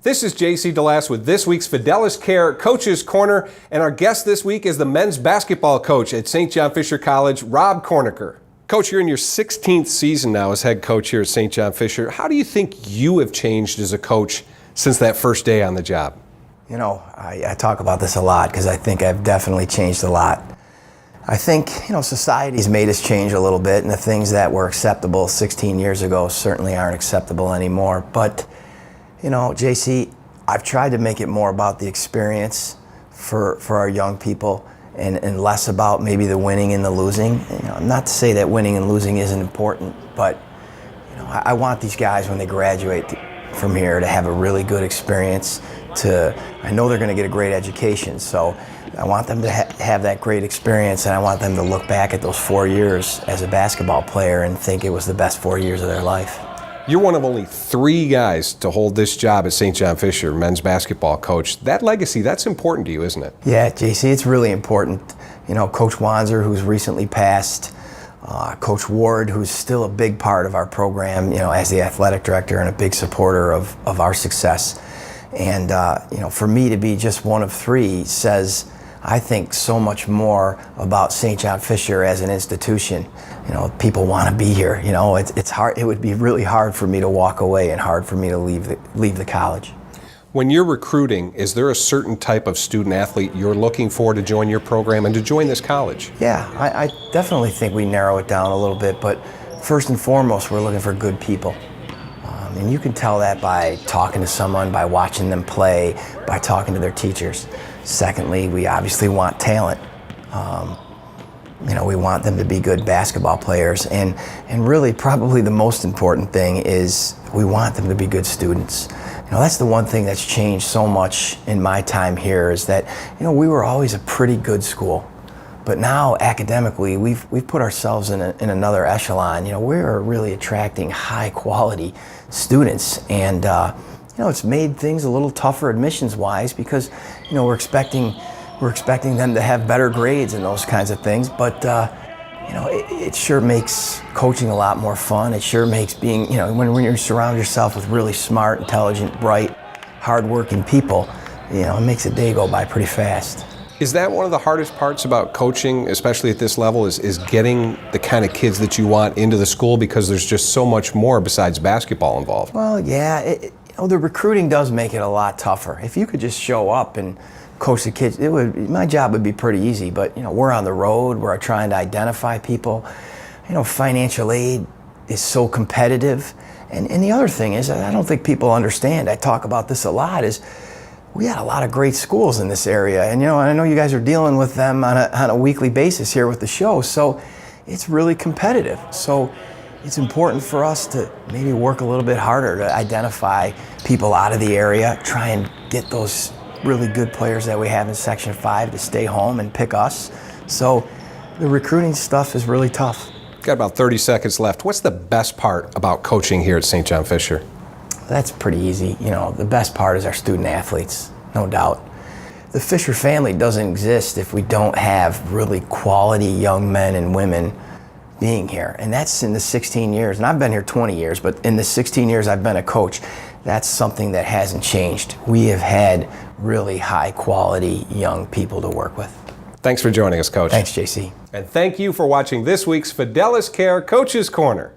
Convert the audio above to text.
This is JC DeLass with this week's Fidelis Care Coach's Corner, and our guest this week is the men's basketball coach at St. John Fisher College, Rob Corniker. Coach, you're in your 16th season now as head coach here at St. John Fisher. How do you think you have changed as a coach since that first day on the job? You know, I talk about this a lot because I think I've definitely changed a lot. I think, society's made us change a little bit, and the things that were acceptable 16 years ago certainly aren't acceptable anymore. But JC, I've tried to make it more about the experience for our young people and less about maybe the winning and the losing. Not to say that winning and losing isn't important, but I want these guys when they graduate from here to have a really good experience. I know they're going to get a great education, so I want them to have that great experience, and I want them to look back at those 4 years as a basketball player and think it was the best 4 years of their life. You're one of only 3 guys to hold this job at St. John Fisher, men's basketball coach. That legacy, that's important to you, isn't it? Yeah, JC, it's really important. Coach Wanzer, who's recently passed, Coach Ward, who's still a big part of our program, as the athletic director and a big supporter of our success. And, for me to be just one of 3 says, I think, so much more about St. John Fisher as an institution. People want to be here. It's hard. It would be really hard for me to walk away and hard for me to leave the college. When you're recruiting, is there a certain type of student athlete you're looking for to join your program and to join this college? Yeah, I definitely think we narrow it down a little bit, but first and foremost, we're looking for good people. And you can tell that by talking to someone, by watching them play, by talking to their teachers. Secondly, we obviously want talent. We want them to be good basketball players. And really, probably the most important thing is we want them to be good students. That's the one thing that's changed so much in my time here is that, we were always a pretty good school. But now, academically, we've put ourselves in another echelon. We're really attracting high-quality students, and it's made things a little tougher admissions-wise because we're expecting them to have better grades and those kinds of things. But it sure makes coaching a lot more fun. It sure makes being when you surround yourself with really smart, intelligent, bright, hard-working people, it makes a day go by pretty fast. Is that one of the hardest parts about coaching, especially at this level, is getting the kind of kids that you want into the school because there's just so much more besides basketball involved? Well, yeah, the recruiting does make it a lot tougher. If you could just show up and coach the kids, my job would be pretty easy, but we're on the road, we're trying to identify people. Financial aid is so competitive. And the other thing is, I don't think people understand, I talk about this a lot, is we got a lot of great schools in this area, and I know you guys are dealing with them on a weekly basis here with the show, so it's really competitive. So it's important for us to maybe work a little bit harder to identify people out of the area, try and get those really good players that we have in Section 5 to stay home and pick us. So the recruiting stuff is really tough. Got about 30 seconds left. What's the best part about coaching here at St. John Fisher? That's pretty easy. The best part is our student athletes, no doubt. The Fisher family doesn't exist if we don't have really quality young men and women being here. And that's in the 16 years, and I've been here 20 years, but in the 16 years I've been a coach, that's something that hasn't changed. We have had really high quality young people to work with. Thanks for joining us, Coach. Thanks, JC. And thank you for watching this week's Fidelis Care Coach's Corner.